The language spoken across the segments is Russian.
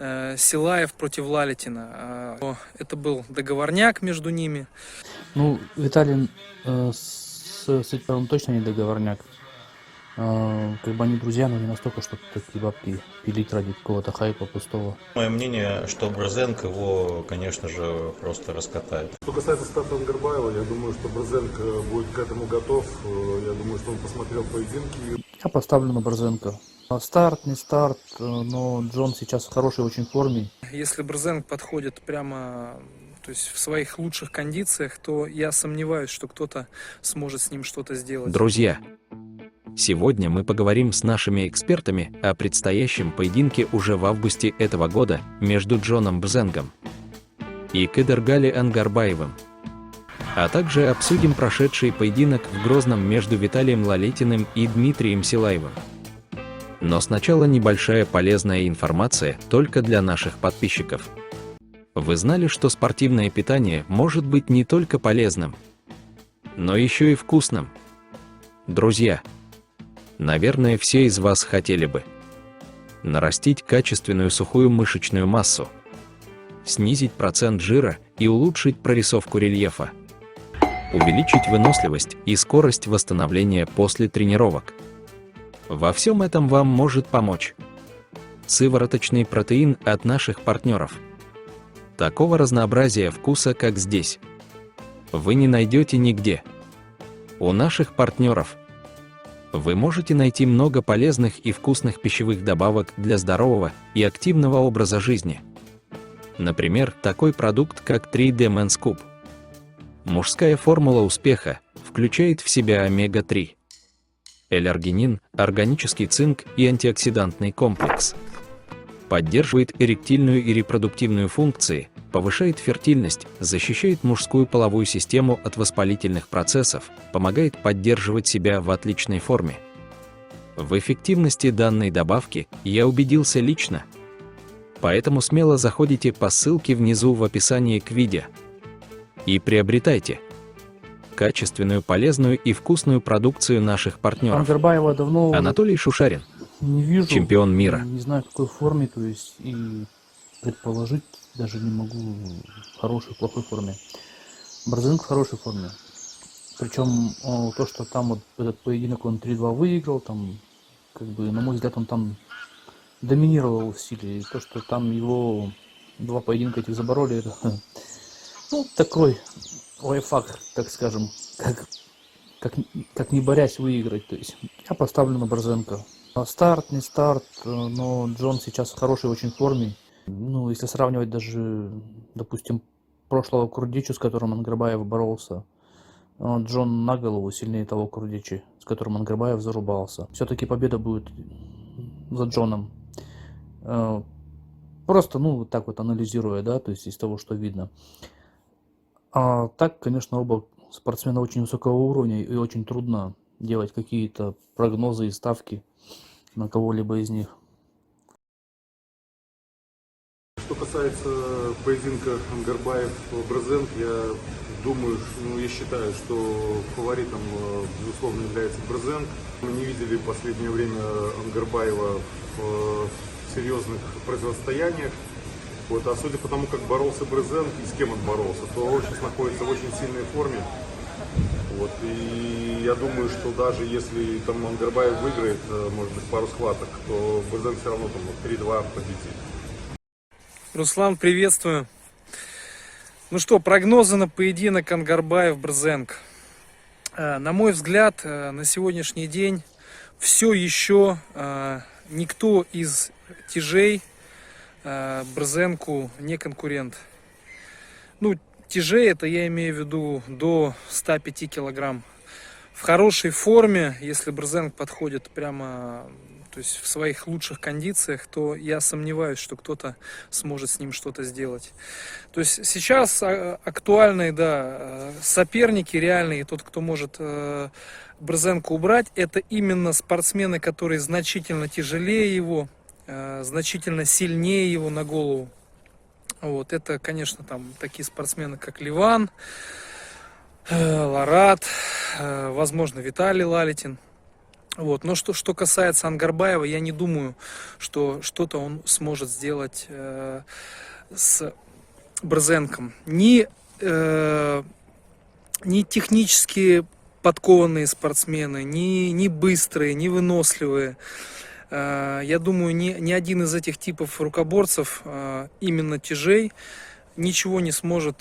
Силаев против Лалитина. Это был договорняк между ними. Ну, Виталий с Эдгаром точно не договорняк. Как бы они друзья, но не настолько, чтобы такие бабки пилить ради какого-то хайпа пустого. Мое мнение, что Брезенк его, конечно же, просто раскатает. Что касается старта Ангарбаева, я думаю, что Брезенк будет к этому готов. Я думаю, что он посмотрел поединки. Я поставлю на Борзенко. Старт, не старт, но Джон сейчас в хорошей очень форме. Если Брзенк подходит прямо, то есть в своих лучших кондициях, то я сомневаюсь, что кто-то сможет с ним что-то сделать. Друзья, сегодня мы поговорим с нашими экспертами о предстоящем поединке уже в августе этого года между Джоном Брзенгом и Кыдыргали Ангарбаевым. А также обсудим прошедший поединок в Грозном между Виталием Лалетиным и Дмитрием Силаевым. Но сначала небольшая полезная информация только для наших подписчиков. Вы знали, что спортивное питание может быть не только полезным, но еще и вкусным? Друзья, наверное, все из вас хотели бы нарастить качественную сухую мышечную массу, снизить процент жира и улучшить прорисовку рельефа, увеличить выносливость и скорость восстановления после тренировок. Во всем этом вам может помочь сывороточный протеин от наших партнеров. Такого разнообразия вкуса, как здесь, вы не найдете нигде. У наших партнеров вы можете найти много полезных и вкусных пищевых добавок для здорового и активного образа жизни. Например, такой продукт, как 3D Men's Scoop. Мужская формула успеха включает в себя омега-3, L-аргинин, органический цинк и антиоксидантный комплекс. Поддерживает эректильную и репродуктивную функции, повышает фертильность, защищает мужскую половую систему от воспалительных процессов, помогает поддерживать себя в отличной форме. В эффективности данной добавки я убедился лично. Поэтому смело заходите по ссылке внизу в описании к видео и приобретайте качественную, полезную и вкусную продукцию наших партнеров. Ангарбаева давно Анатолий Шушарин, не вижу. чемпион мира. Не знаю, в какой форме, то есть и предположить даже не могу, в хорошей, плохой форме. Борзенко в хорошей форме. Причем то, что там вот этот поединок он 3-2 выиграл, там, как бы, на мой взгляд, он там доминировал в силе. И то, что там его 2 поединка этих забороли, это, ну, такой лайфхак, так скажем, как не борясь выиграть. То есть я поставлю на Борзенко. Старт, не старт, но Джон сейчас в хорошей очень форме. Ну, если сравнивать даже, допустим, прошлого Курдичу, с которым Ангарбаев боролся, Джон на голову сильнее того Курдичи, с которым Ангарбаев зарубался. Все-таки победа будет за Джоном. Просто, ну, вот так вот анализируя, да, то есть из того, что видно. А так, конечно, оба спортсмена очень высокого уровня, и очень трудно делать какие-то прогнозы и ставки на кого-либо из них. Что касается поединка Ангарбаев-Брезенк, я думаю, я считаю, что фаворитом, безусловно, является Брезенк. Мы не видели в последнее время Ангарбаева в серьезных противостояниях. Вот, а судя по тому, как боролся Брезенк и с кем он боролся, то он сейчас находится в очень сильной форме. Вот, и я думаю, что даже если там Ангарбаев выиграет, может быть, пару схваток, то Брезенк все равно там 3-2 победит. Руслан, приветствую. Ну что, прогнозы на поединок Ангарбаев-Брзенк. На мой взгляд, на сегодняшний день все еще никто из тяжей Брзенку не конкурент. Ну, тяжей это я имею в виду до 105 килограмм. В хорошей форме, если Брзенк подходит прямо, то есть в своих лучших кондициях, то я сомневаюсь, что кто-то сможет с ним что-то сделать. То есть сейчас актуальные, да, соперники реальные, тот, кто может Брзенку убрать, это именно спортсмены, которые значительно тяжелее его, значительно сильнее его на голову. Вот, это, конечно, там такие спортсмены, как Ливан, Ларат, возможно, Виталий Лалитин. Вот. Но что касается Ангарбаева, я не думаю, что что-то он сможет сделать с Брзенком. Ни технически подкованные спортсмены, ни быстрые, ни выносливые. Я думаю, ни один из этих типов рукоборцев, именно тяжей, ничего не сможет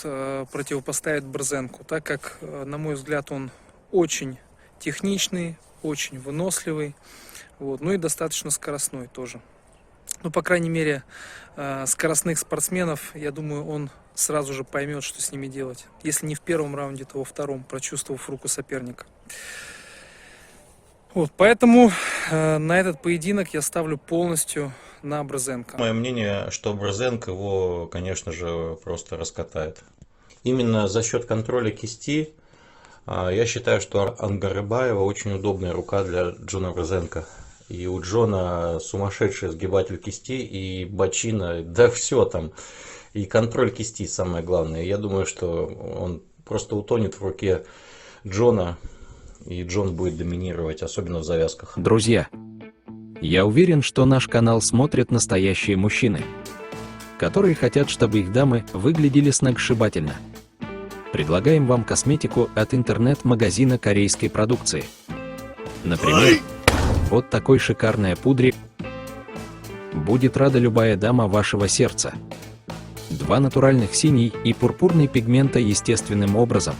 противопоставить Брзенку, так как, на мой взгляд, он очень техничный, очень выносливый, вот, ну и достаточно скоростной тоже. Ну, по крайней мере, скоростных спортсменов, я думаю, он сразу же поймет, что с ними делать. Если не в первом раунде, то во втором, прочувствовав руку соперника. Вот, поэтому на этот поединок я ставлю полностью на Брзенко. Мое мнение, что Брзенко его, конечно же, просто раскатает. Именно за счет контроля кисти, я считаю, что Ангарбаева очень удобная рука для Джона Брзенко. И у Джона сумасшедший сгибатель кисти и бочина, да все там. И контроль кисти самое главное. Я думаю, что он просто утонет в руке Джона, и Джон будет доминировать, особенно в завязках. Друзья, я уверен, что наш канал смотрят настоящие мужчины, которые хотят, чтобы их дамы выглядели сногсшибательно. Предлагаем вам косметику от интернет-магазина корейской продукции. Например, вот такой шикарной пудре будет рада любая дама вашего сердца. 2 натуральных синий и пурпурный пигмента естественным образом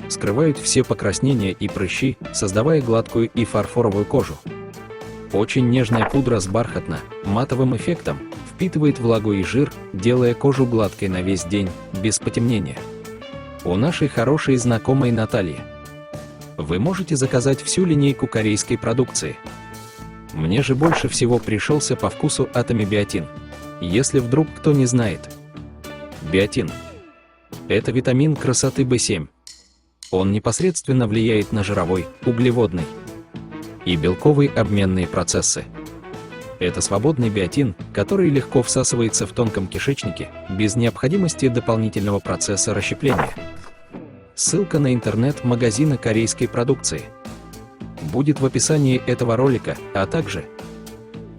скрывают все покраснения и прыщи, создавая гладкую и фарфоровую кожу. Очень нежная пудра с бархатно-матовым эффектом впитывает влагу и жир, делая кожу гладкой на весь день, без потемнения. У нашей хорошей знакомой Натальи вы можете заказать всю линейку корейской продукции. Мне же больше всего пришелся по вкусу Atomy Biotin. Если вдруг кто не знает, биотин – это витамин красоты В7. Он непосредственно влияет на жировой, углеводный и белковый обменные процессы. Это свободный биотин, который легко всасывается в тонком кишечнике, без необходимости дополнительного процесса расщепления. Ссылка на интернет-магазина корейской продукции будет в описании этого ролика, а также,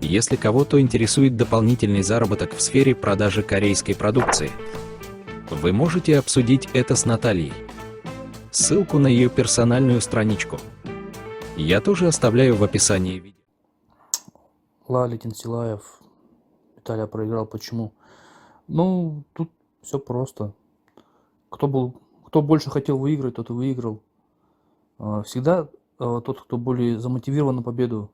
если кого-то интересует дополнительный заработок в сфере продажи корейской продукции, вы можете обсудить это с Натальей. Ссылку на ее персональную страничку я тоже оставляю в описании видео. Лалитин, Силаев. Виталий проиграл. Почему? Ну, тут все просто. Кто больше хотел выиграть, тот и выиграл. Всегда тот, кто более замотивирован на победу,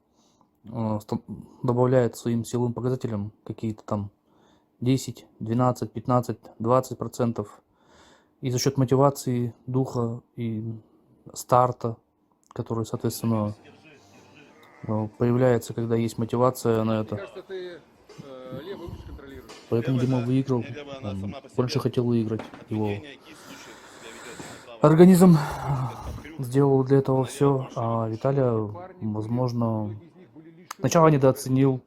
добавляет своим силовым показателям какие-то там 10, 12, 15, 20%. И за счет мотивации, духа и старта, который, соответственно, появляется, когда есть мотивация на это. Поэтому Дима выиграл. Он больше хотел выиграть. Его организм сделал для этого все, а Виталия, возможно, сначала недооценил,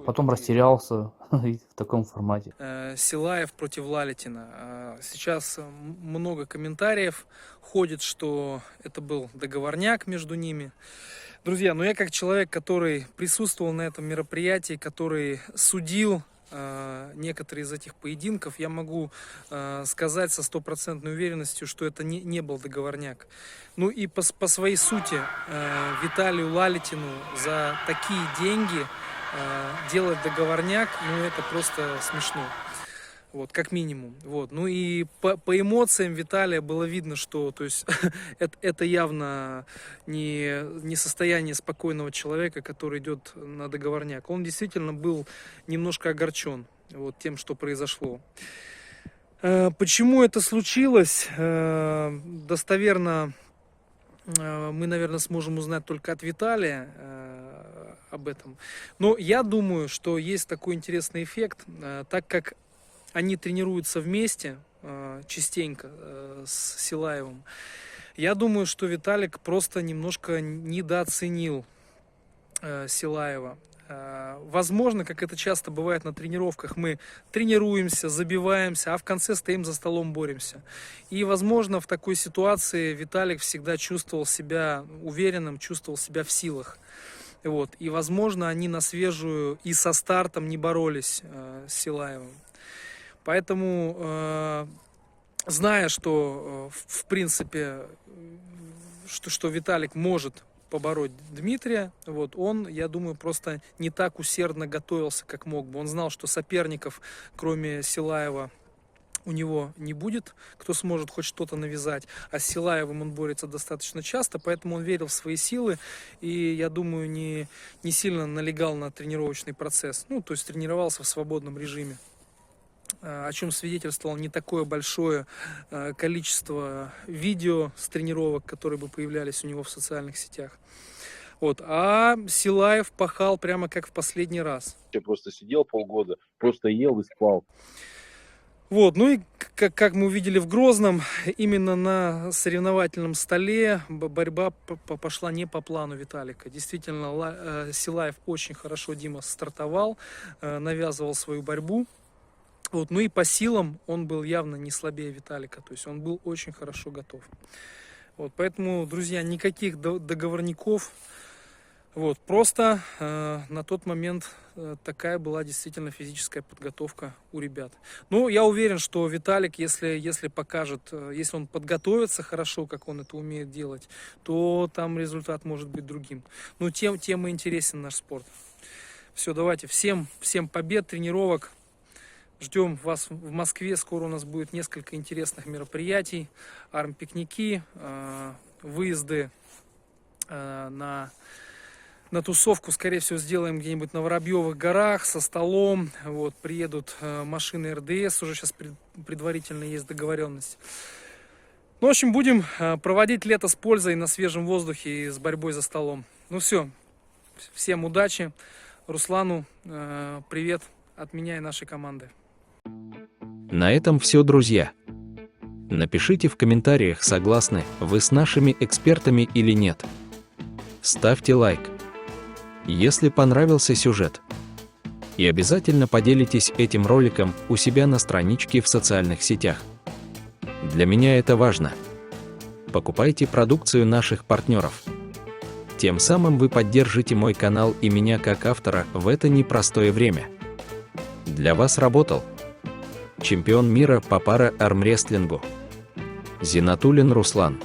потом растерялся и в таком формате. Силаев против Лалитина. Сейчас много комментариев ходит, что это был договорняк между ними. Друзья, ну я как человек, который присутствовал на этом мероприятии, который судил некоторые из этих поединков, я могу сказать со стопроцентной уверенностью, что это не был договорняк. Ну и по своей сути Виталию Лалитину за такие деньги делать договорняк, ну это просто смешно. Вот, как минимум. Вот. Ну и по эмоциям Виталия было видно, что то есть, это явно не состояние спокойного человека, который идет на договорняк. Он действительно был немножко огорчен вот, тем, что произошло. Почему это случилось, достоверно мы, наверное, сможем узнать только от Виталия об этом. Но я думаю, что есть такой интересный эффект, так как они тренируются вместе частенько с Силаевым. Я думаю, что Виталик просто немножко недооценил Силаева. Возможно, как это часто бывает на тренировках, мы тренируемся, забиваемся, а в конце стоим за столом, боремся. И, возможно, в такой ситуации Виталик всегда чувствовал себя уверенным, чувствовал себя в силах. Вот. И, возможно, они на свежую и со стартом не боролись с Силаевым. Поэтому, зная, что, в принципе, что Виталик может побороть Дмитрия, вот, он, я думаю, просто не так усердно готовился, как мог бы. Он знал, что соперников, кроме Силаева, у него не будет, кто сможет хоть что-то навязать, а с Силаевым он борется достаточно часто, поэтому он верил в свои силы и, я думаю, не сильно налегал на тренировочный процесс, ну, то есть тренировался в свободном режиме, о чем свидетельствовало не такое большое количество видео с тренировок, которые бы появлялись у него в социальных сетях. Вот. А Силаев пахал прямо как в последний раз. Я просто сидел полгода, просто ел и спал. Вот, ну и как мы увидели в Грозном, именно на соревновательном столе борьба пошла не по плану Виталика. Действительно, Силаев очень хорошо, Дима, стартовал, навязывал свою борьбу. Вот, ну и по силам он был явно не слабее Виталика, то есть он был очень хорошо готов. Вот, поэтому, друзья, никаких договорников. Вот, просто на тот момент такая была действительно физическая подготовка у ребят. Ну, я уверен, что Виталик, если покажет, если он подготовится хорошо, как он это умеет делать, то там результат может быть другим. Ну, тем и интересен наш спорт. Все, давайте, всем побед, тренировок. Ждем вас в Москве. Скоро у нас будет несколько интересных мероприятий. Арм-пикники, выезды на тусовку, скорее всего, сделаем где-нибудь на Воробьевых горах со столом. Вот, приедут машины РДС, уже сейчас предварительно есть договоренность. Ну, в общем, будем проводить лето с пользой на свежем воздухе и с борьбой за столом. Ну все, всем удачи. Руслану привет от меня и нашей команды. На этом все, друзья. Напишите в комментариях, согласны вы с нашими экспертами или нет. Ставьте лайк, если понравился сюжет. И обязательно поделитесь этим роликом у себя на страничке в социальных сетях. Для меня это важно. Покупайте продукцию наших партнеров. Тем самым вы поддержите мой канал и меня как автора в это непростое время. Для вас работал чемпион мира по пара-армрестлингу Зинатуллин Руслан.